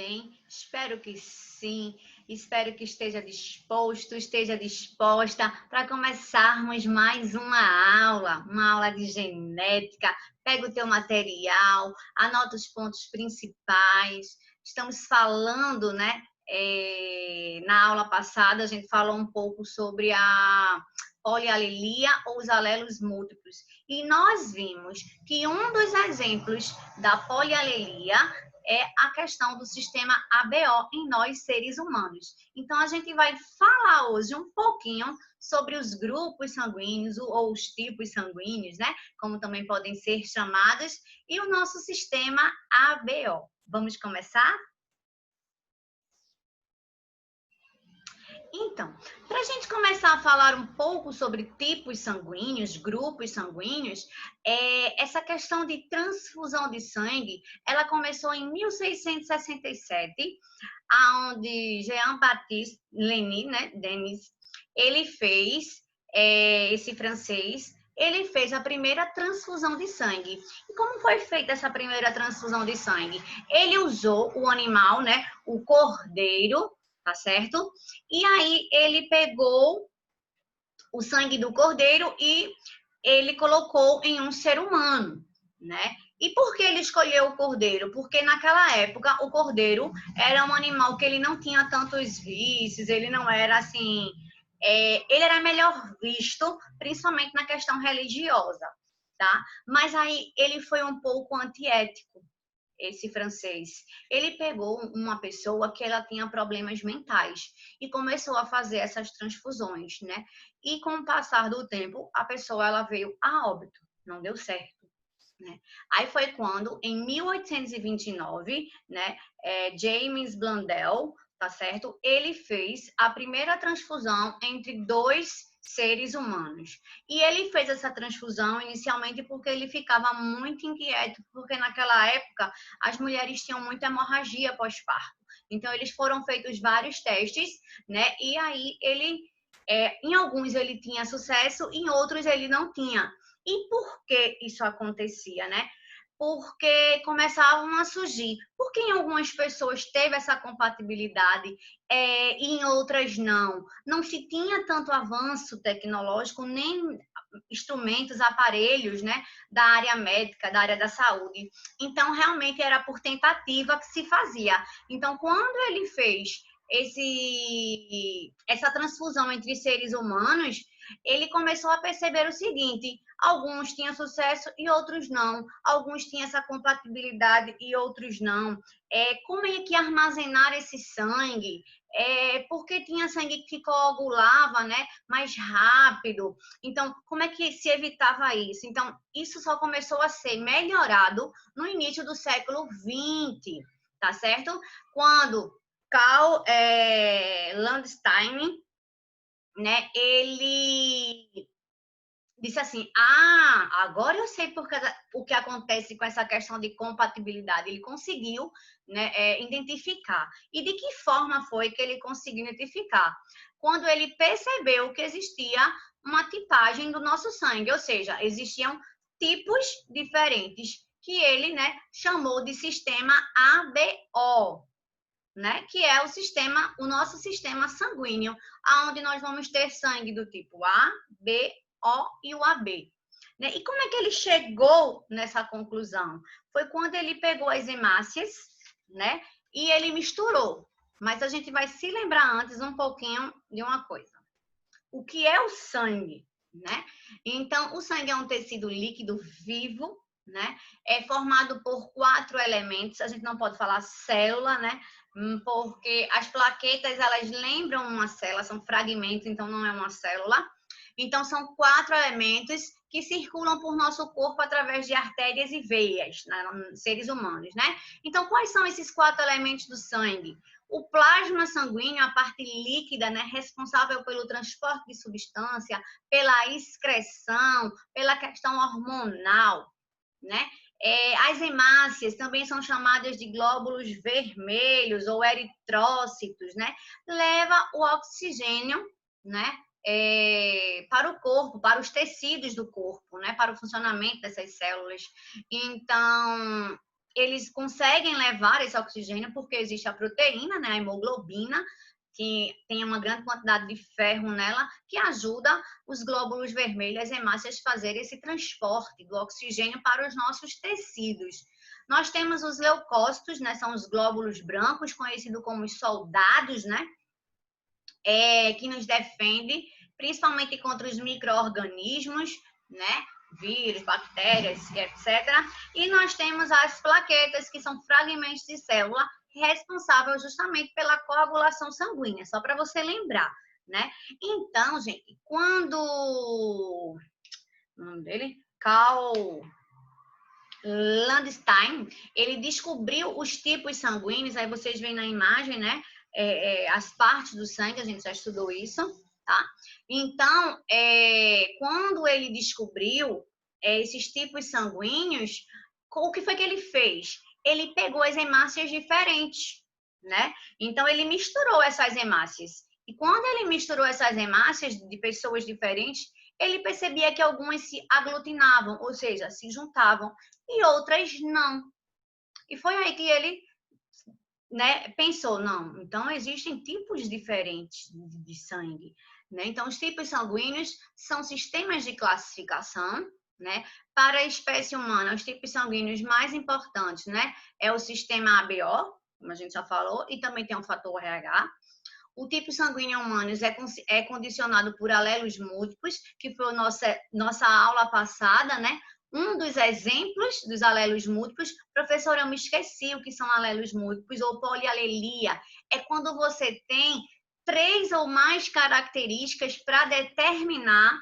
bem? Espero que sim. Espero que esteja disposto, esteja disposta para começarmos mais uma aula de genética. Pega o teu material, anota os pontos principais. Estamos falando, né? Na aula passada, a gente falou um pouco sobre a polialelia ou os alelos múltiplos. E nós vimos que um dos exemplos da polialelia é a questão do sistema ABO em nós, seres humanos. Então, a gente vai falar hoje um pouquinho sobre os grupos sanguíneos ou os tipos sanguíneos, né? Como também podem ser chamados, e o nosso sistema ABO. Vamos começar? Então, para a gente começar a falar um pouco sobre tipos sanguíneos, grupos sanguíneos, essa questão de transfusão de sangue, ela começou em 1667, onde Jean-Baptiste Lenny, né, Denis, ele fez, esse francês, ele fez a primeira transfusão de sangue. E como foi feita essa primeira transfusão de sangue? Ele usou o animal, né, o cordeiro, tá certo? E aí ele pegou o sangue do cordeiro e ele colocou em um ser humano, né? E por que ele escolheu o cordeiro? Porque naquela época o cordeiro era um animal que ele não tinha tantos vícios, ele não era assim, ele era melhor visto, principalmente na questão religiosa, tá? Mas aí ele foi um pouco antiético, esse francês. Ele pegou uma pessoa que ela tinha problemas mentais e começou a fazer essas transfusões, né? E com o passar do tempo, a pessoa ela veio a óbito, não deu certo. Né? Aí foi quando, em 1829, né, James Blundell, tá certo? Ele fez a primeira transfusão entre dois seres humanos. E ele fez essa transfusão inicialmente porque ele ficava muito inquieto, porque naquela época as mulheres tinham muita hemorragia pós-parto. Então, eles foram feitos vários testes, né? E aí em alguns ele tinha sucesso, em outros ele não tinha. E por que isso acontecia, né? Porque começavam a surgir. Porque em algumas pessoas teve essa compatibilidade e em outras não. Não se tinha tanto avanço tecnológico, nem instrumentos, aparelhos, né, da área médica, da área da saúde. Então, realmente era por tentativa que se fazia. Então, quando ele fez essa transfusão entre seres humanos, ele começou a perceber o seguinte: alguns tinham sucesso e outros não. Alguns tinham essa compatibilidade e outros não. Como é que armazenar esse sangue? Porque tinha sangue que coagulava, né, mais rápido. Então, como é que se evitava isso? Então, isso só começou a ser melhorado no início do século XX, tá certo? Quando Karl Landstein, né, ele disse assim: agora eu sei o que acontece com essa questão de compatibilidade. Ele conseguiu, né, identificar. E de que forma foi que ele conseguiu identificar? Quando ele percebeu que existia uma tipagem do nosso sangue, ou seja, existiam tipos diferentes, que ele, né, chamou de sistema ABO, né? Que é o nosso sistema sanguíneo, onde nós vamos ter sangue do tipo A, B, O e o AB. Né? E como é que ele chegou nessa conclusão? Foi quando ele pegou as hemácias, né? E ele misturou. Mas a gente vai se lembrar antes um pouquinho de uma coisa. O que é o sangue? Né? Então, o sangue é um tecido líquido vivo, né? É formado por 4 elementos. A gente não pode falar célula, né? Porque as plaquetas, elas lembram uma célula, são fragmentos, então não é uma célula. Então, são 4 elementos que circulam por nosso corpo através de artérias e veias, né? Seres humanos, né? Então, quais são esses 4 elementos do sangue? O plasma sanguíneo, a parte líquida, né, responsável pelo transporte de substância, pela excreção, pela questão hormonal, né? As hemácias também são chamadas de glóbulos vermelhos ou eritrócitos, né? Leva o oxigênio, né? Para o corpo, para os tecidos do corpo, né? Para o funcionamento dessas células. Então, eles conseguem levar esse oxigênio porque existe a proteína, né, a hemoglobina, que tem uma grande quantidade de ferro nela, que ajuda os glóbulos vermelhos, as hemácias, a fazer esse transporte do oxigênio para os nossos tecidos. Nós temos os leucócitos, né, são os glóbulos brancos, conhecidos como os soldados, né, que nos defendem, principalmente contra os micro-organismos, né, vírus, bactérias, etc. E nós temos as plaquetas, que são fragmentos de célula responsáveis justamente pela coagulação sanguínea, só para você lembrar, né? Então, gente, quando o nome dele, Carl Landstein, ele descobriu os tipos sanguíneos, aí vocês veem na imagem, né? As partes do sangue, a gente já estudou isso, tá? Então, quando ele descobriu esses tipos sanguíneos, o que foi que ele fez? Ele pegou as hemácias diferentes, né? Então, ele misturou essas hemácias. E quando ele misturou essas hemácias de pessoas diferentes, ele percebia que algumas se aglutinavam, ou seja, se juntavam, e outras não. E foi aí que ele, né, pensou, não, então existem tipos diferentes de sangue, né? Então, os tipos sanguíneos são sistemas de classificação, né? Para a espécie humana, os tipos sanguíneos mais importantes, né, é o sistema ABO, como a gente já falou, e também tem o fator RH. O tipo sanguíneo humano é condicionado por alelos múltiplos, que foi a nossa aula passada, né? Um dos exemplos dos alelos múltiplos, professor, eu me esqueci o que são alelos múltiplos, ou polialelia. É quando você tem 3 ou mais características para determinar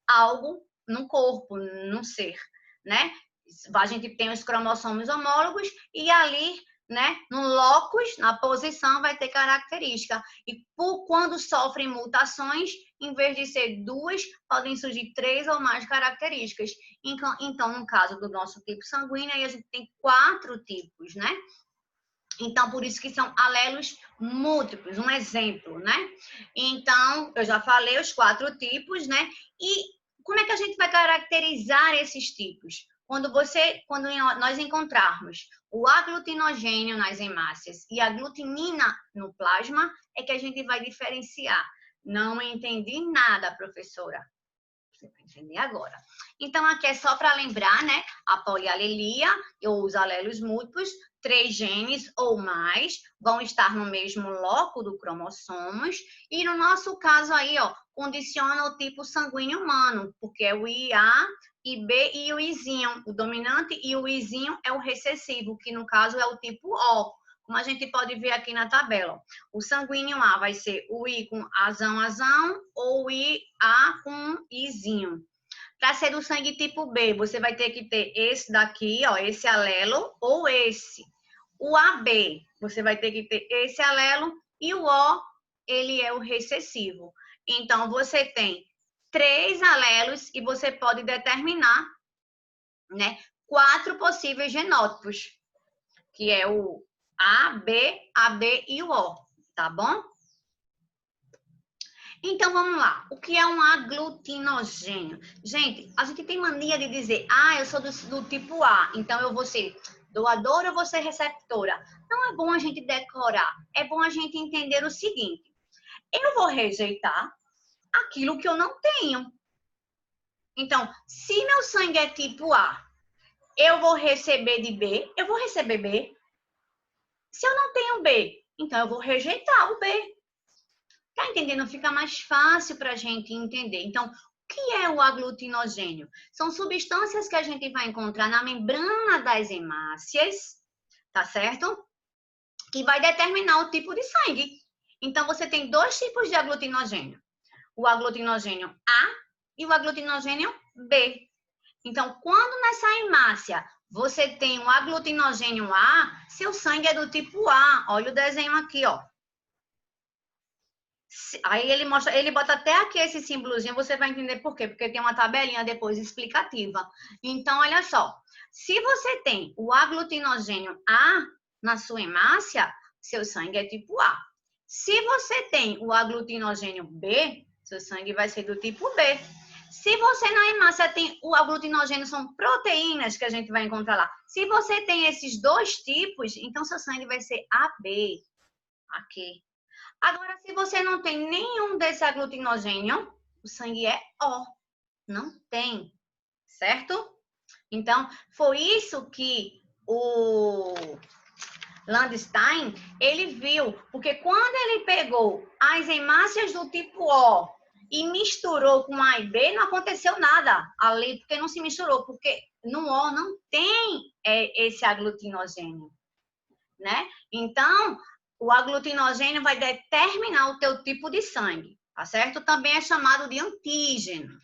algo no corpo, num ser, né? A gente tem os cromossomos homólogos e ali, né, no locus, na posição, vai ter característica. E quando sofrem mutações, em vez de ser 2, podem surgir 3 ou mais características. Então, no caso do nosso tipo sanguíneo, aí a gente tem 4 tipos, né? Então, por isso que são alelos múltiplos, um exemplo, né? Então, eu já falei os 4 tipos, né? E como é que a gente vai caracterizar esses tipos? Quando nós encontrarmos o aglutinogênio nas hemácias e a glutinina no plasma, é que a gente vai diferenciar. Não entendi nada, professora. Você vai entender agora. Então, aqui é só para lembrar, né? A polialelia ou os alelos múltiplos, 3 genes ou mais vão estar no mesmo loco do cromossomos. E no nosso caso aí, ó, condiciona o tipo sanguíneo humano, porque é o IA, IB e o Izinho. O dominante e o Izinho é o recessivo, que no caso é o tipo O. Como a gente pode ver aqui na tabela. O sanguíneo A vai ser o I com azão, ou o IA com Izinho. Para ser do sangue tipo B, você vai ter que ter esse daqui, ó, esse alelo, ou esse. O AB, você vai ter que ter esse alelo, e o O, ele é o recessivo. Então, você tem 3 alelos e você pode determinar, né, 4 possíveis genótipos, que é o A, B, AB e o O, tá bom? Então, vamos lá. O que é um aglutinogênio? Gente, a gente tem mania de dizer, eu sou do tipo A, então eu vou ser doadora, eu vou ser receptora. Não é bom a gente decorar, é bom a gente entender o seguinte. Eu vou rejeitar aquilo que eu não tenho. Então, se meu sangue é tipo A, eu vou receber de B, eu vou receber B. Se eu não tenho B, então eu vou rejeitar o B. Tá entendendo? Fica mais fácil para a gente entender. Então, o que é o aglutinogênio? São substâncias que a gente vai encontrar na membrana das hemácias, tá certo? Que vai determinar o tipo de sangue. Então, você tem 2 tipos de aglutinogênio. O aglutinogênio A e o aglutinogênio B. Então, quando nessa hemácia você tem o aglutinogênio A, seu sangue é do tipo A. Olha o desenho aqui, ó. Aí ele bota até aqui esse símbolozinho, você vai entender por quê, porque tem uma tabelinha depois explicativa. Então, olha só, se você tem o aglutinogênio A na sua hemácia, seu sangue é tipo A. Se você tem o aglutinogênio B, seu sangue vai ser do tipo B. Se você na hemácia tem o aglutinogênio, são proteínas que a gente vai encontrar lá. Se você tem esses dois tipos, então seu sangue vai ser AB. Aqui. Agora, se você não tem nenhum desse aglutinogênio, o sangue é O. Não tem. Certo? Então, foi isso que o Landstein, ele viu, porque quando ele pegou as hemácias do tipo O e misturou com A e B, não aconteceu nada ali, porque não se misturou, porque no O não tem esse aglutinogênio, né? Então, o aglutinogênio vai determinar o teu tipo de sangue, tá certo? Também é chamado de antígeno.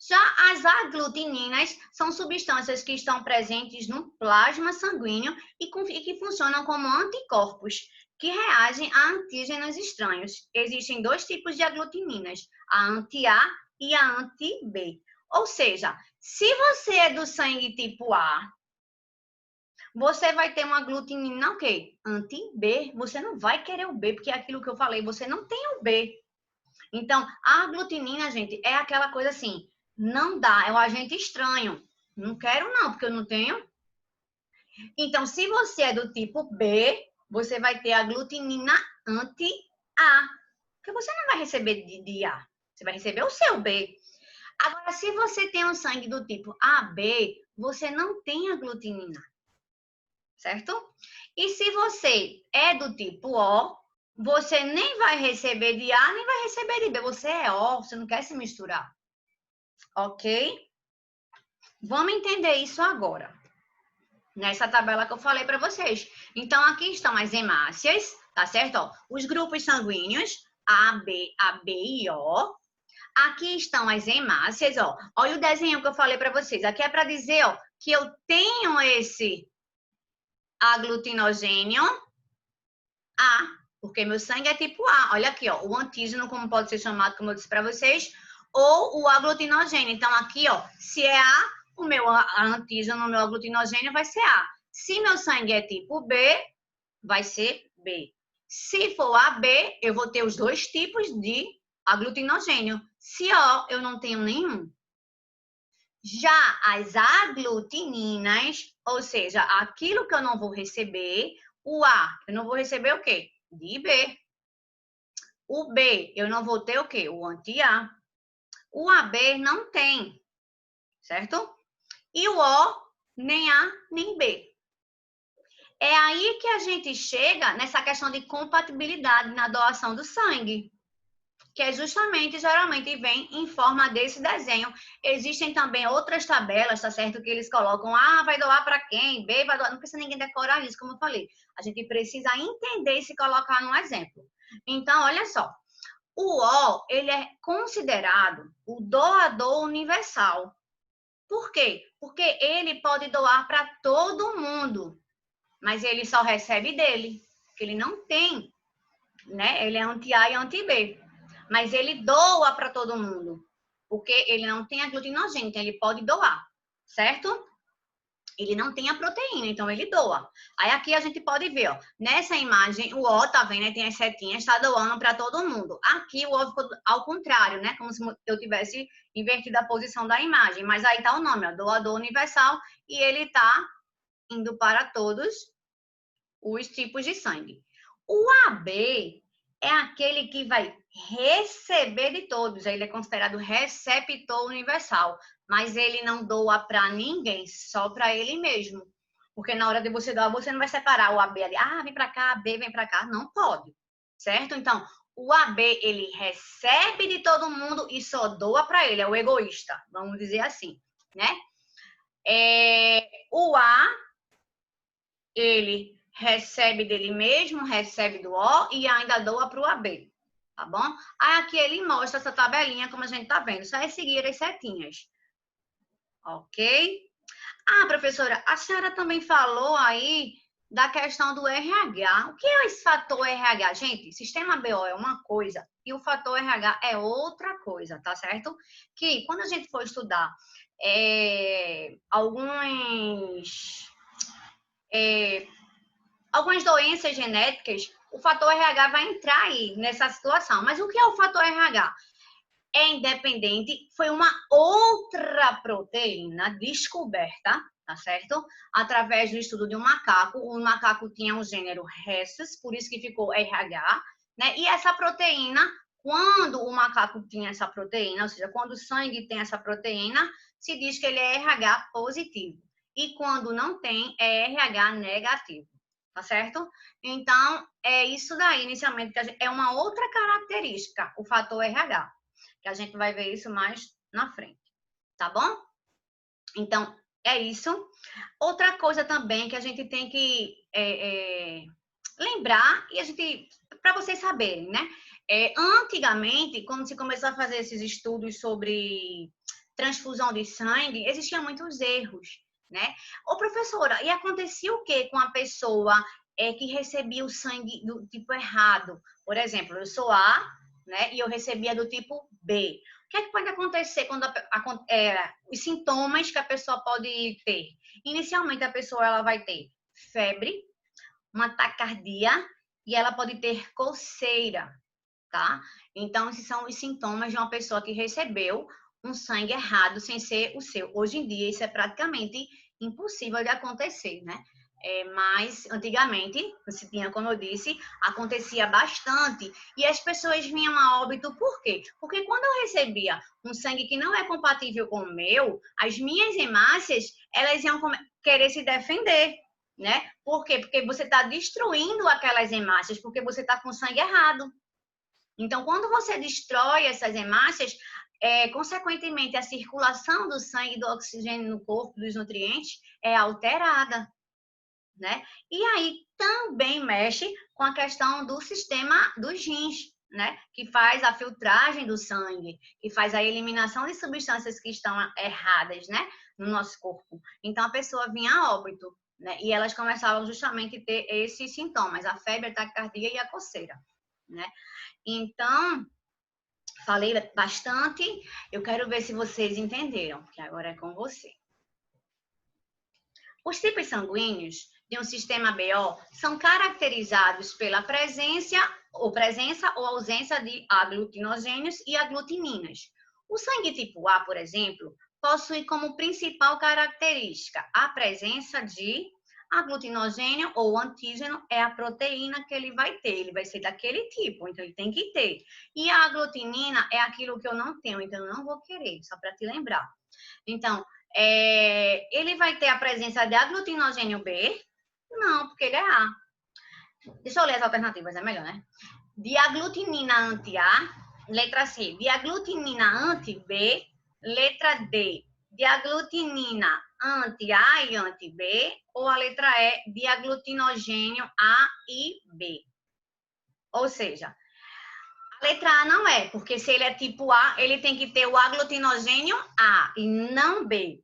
Já as aglutininas são substâncias que estão presentes no plasma sanguíneo e que funcionam como anticorpos, que reagem a antígenos estranhos. Existem dois tipos de aglutininas, a anti-A e a anti-B. Ou seja, se você é do sangue tipo A, você vai ter uma aglutinina o quê? Anti-B. Você não vai querer o B, porque é aquilo que eu falei, você não tem o B. Então, a aglutinina, gente, é aquela coisa assim, não dá, é um agente estranho. Não quero não, porque eu não tenho. Então, se você é do tipo B, você vai ter a aglutinina anti-A. Porque você não vai receber de A, você vai receber o seu B. Agora, se você tem um sangue do tipo AB, você não tem aglutinina. Certo? E se você é do tipo O, você nem vai receber de A, nem vai receber de B. Você é O, você não quer se misturar. Ok? Vamos entender isso agora. Nessa tabela que eu falei para vocês. Então, aqui estão as hemácias, tá certo? Ó, os grupos sanguíneos, A, B e O. Aqui estão as hemácias, ó. Olha o desenho que eu falei para vocês. Aqui é para dizer, ó, que eu tenho esse aglutinogênio A, porque meu sangue é tipo A. Olha aqui, ó, o antígeno, como pode ser chamado, como eu disse para vocês, ou o aglutinogênio. Então, aqui, ó, se é A, o meu antígeno, o meu aglutinogênio vai ser A. Se meu sangue é tipo B, vai ser B. Se for AB, eu vou ter os dois tipos de aglutinogênio. Se O, eu não tenho nenhum. Já as aglutininas, ou seja, aquilo que eu não vou receber, o A, eu não vou receber o quê? De B. O B, eu não vou ter o quê? O anti-A. O AB não tem, certo? E o O, nem A, nem B. É aí que a gente chega nessa questão de compatibilidade na doação do sangue, que é justamente, geralmente, vem em forma desse desenho. Existem também outras tabelas, tá certo? Que eles colocam, A vai doar para quem, B vai doar. Não precisa ninguém decorar isso, como eu falei. A gente precisa entender e se colocar num exemplo. Então, olha só. O O, ele é considerado o doador universal. Por quê? Porque ele pode doar para todo mundo, mas ele só recebe dele, porque ele não tem, né? Ele é anti-A e anti-B, mas ele doa para todo mundo, porque ele não tem aglutinogênio, então ele pode doar, certo? Ele não tem a proteína, então ele doa. Aí aqui a gente pode ver, ó, nessa imagem, o O, tá vendo? Tem as setinhas, está doando para todo mundo. Aqui o O ficou ao contrário, né? Como se eu tivesse invertido a posição da imagem. Mas aí tá o nome, ó, doador universal, e ele tá indo para todos os tipos de sangue. O AB é aquele que vai receber de todos, ele é considerado receptor universal, mas ele não doa para ninguém, só para ele mesmo. Porque na hora de você doar, você não vai separar o AB ali, vem para cá, B vem para cá, não pode, certo? Então, o AB, ele recebe de todo mundo e só doa para ele, é o egoísta, vamos dizer assim, né? O A, ele recebe dele mesmo, recebe do O e ainda doa para o AB, tá bom? Aí aqui ele mostra essa tabelinha, como a gente tá vendo, só é seguir as setinhas, ok? Professora, a senhora também falou aí da questão do RH. O que é esse fator RH? Gente, sistema BO é uma coisa e o fator RH é outra coisa, tá certo? Que quando a gente for estudar algumas doenças genéticas, o fator RH vai entrar aí nessa situação. Mas o que é o fator RH? é independente, foi uma outra proteína descoberta, tá certo? Através do estudo de um macaco. O macaco tinha o gênero Rhesus, por isso que ficou RH, né? E essa proteína, quando o macaco tinha essa proteína, ou seja, quando o sangue tem essa proteína, se diz que ele é RH positivo. E quando não tem, é RH negativo, tá certo? Então, é isso daí, inicialmente, que é uma outra característica, o fator RH, que a gente vai ver isso mais na frente, tá bom? Então, é isso. Outra coisa também que a gente tem que lembrar, e a gente, para vocês saberem, né? Antigamente, quando se começou a fazer esses estudos sobre transfusão de sangue, existiam muitos erros, né? Ô, professora, e acontecia o que com a pessoa que recebia o sangue do tipo errado? Por exemplo, eu sou A, né? E eu recebia do tipo B. O que é que pode acontecer quando os sintomas que a pessoa pode ter? Inicialmente, a pessoa ela vai ter febre, uma taquicardia e ela pode ter coceira, tá? Então, esses são os sintomas de uma pessoa que recebeu um sangue errado sem ser o seu. Hoje em dia, isso é praticamente impossível de acontecer, né? Mas antigamente, se tinha, como eu disse, acontecia bastante e as pessoas vinham a óbito por quê? Porque quando eu recebia um sangue que não é compatível com o meu, as minhas hemácias, elas iam querer se defender, né? Por quê? Porque você está destruindo aquelas hemácias, porque você está com sangue errado. Então, quando você destrói essas hemácias, consequentemente, a circulação do sangue e do oxigênio no corpo, dos nutrientes, é alterada, né? E aí também mexe com a questão do sistema dos rins, né? Que faz a filtragem do sangue, que faz a eliminação de substâncias que estão erradas, né? No nosso corpo. Então, a pessoa vinha a óbito, né? E elas começavam justamente a ter esses sintomas, a febre, a taquicardia e a coceira, né? Então, falei bastante. Eu quero ver se vocês entenderam, que agora é com você. Os tipos sanguíneos de um sistema BO são caracterizados pela presença ou ausência de aglutinogênios e aglutininas. O sangue tipo A, por exemplo, possui como principal característica a presença de aglutinogênio ou antígeno, é a proteína que ele vai ter, ele vai ser daquele tipo, então ele tem que ter. E a aglutinina é aquilo que eu não tenho, então eu não vou querer, só para te lembrar. Então, ele vai ter a presença de aglutinogênio B? Não, porque ele é A. Deixa eu ler as alternativas, é melhor, né? Diaglutinina anti-A, letra C. Diaglutinina anti-B, letra D. Diaglutinina anti-A e anti-B, ou a letra E, diaglutinogênio A e B. Ou seja, a letra A não é, porque se ele é tipo A, ele tem que ter o aglutinogênio A e não B.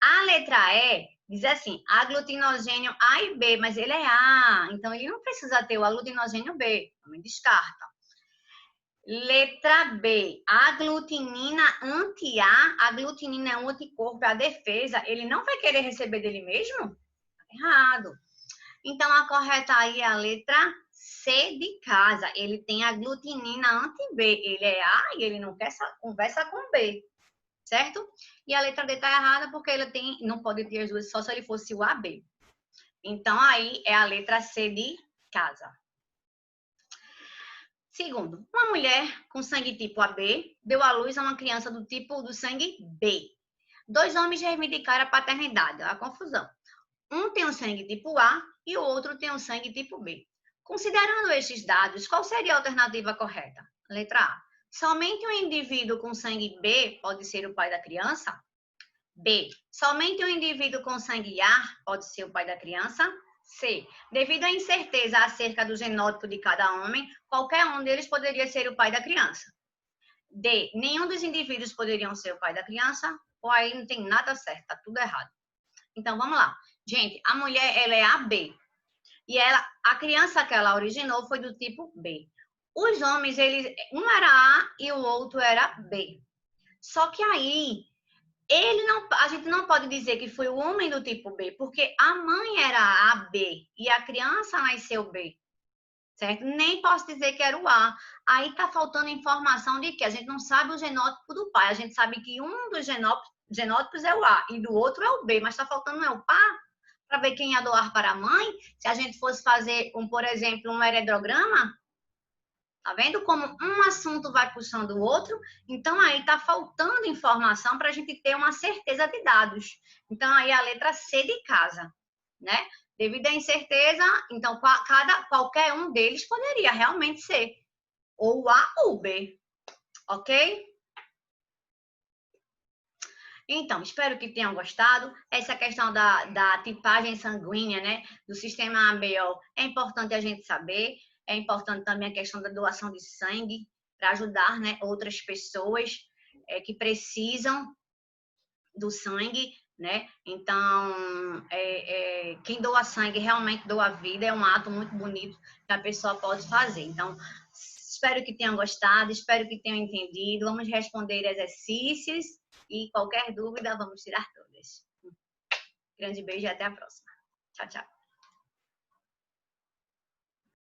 A letra E diz assim, aglutinogênio A e B, mas ele é A, então ele não precisa ter o aglutinogênio B, também descarta. Letra B, aglutinina anti-A, a aglutinina é um anticorpo, é a defesa, ele não vai querer receber dele mesmo? Errado. Então, a correta aí é a letra C de casa, ele tem aglutinina anti-B, ele é A e ele não quer conversa com B. Certo? E a letra D está errada porque ele não pode ter as duas só se ele fosse o AB. Então, aí é a letra C de casa. Segundo, uma mulher com sangue tipo AB deu à luz a uma criança do tipo do sangue B. Dois homens reivindicaram a paternidade. Olha a confusão. Um tem o sangue tipo A e o outro tem o sangue tipo B. Considerando estes dados, qual seria a alternativa correta? Letra A. Somente um indivíduo com sangue B pode ser o pai da criança? B. Somente um indivíduo com sangue A pode ser o pai da criança? C. Devido à incerteza acerca do genótipo de cada homem, qualquer um deles poderia ser o pai da criança. D. Nenhum dos indivíduos poderiam ser o pai da criança, ou aí não tem nada certo, tá tudo errado. Então, vamos lá. Gente, a mulher, ela é AB. E a criança que ela originou foi do tipo B. Os homens, um era A e o outro era B. Só que aí, a gente não pode dizer que foi o homem do tipo B, porque a mãe era AB e a criança nasceu B. certo? Nem posso dizer que era o A. Aí tá faltando informação de que a gente não sabe o genótipo do pai. A gente sabe que um dos genótipos é o A e do outro é o B, mas tá faltando é o par para ver quem ia doar para a mãe. Se a gente fosse fazer, por exemplo, um heredograma, tá vendo como um assunto vai puxando o outro? Então, aí tá faltando informação para a gente ter uma certeza de dados. Então, aí a letra C de casa, né? Devido à incerteza, então, qualquer um deles poderia realmente ser ou o A ou o B, ok? Então, espero que tenham gostado. Essa questão da tipagem sanguínea, né, do sistema ABO, é importante a gente saber. É importante também a questão da doação de sangue para ajudar, né, outras pessoas que precisam do sangue, né? Então, quem doa sangue realmente doa vida. É um ato muito bonito que a pessoa pode fazer. Então, espero que tenham gostado, espero que tenham entendido. Vamos responder exercícios e qualquer dúvida, vamos tirar todas. Grande beijo e até a próxima. Tchau, tchau.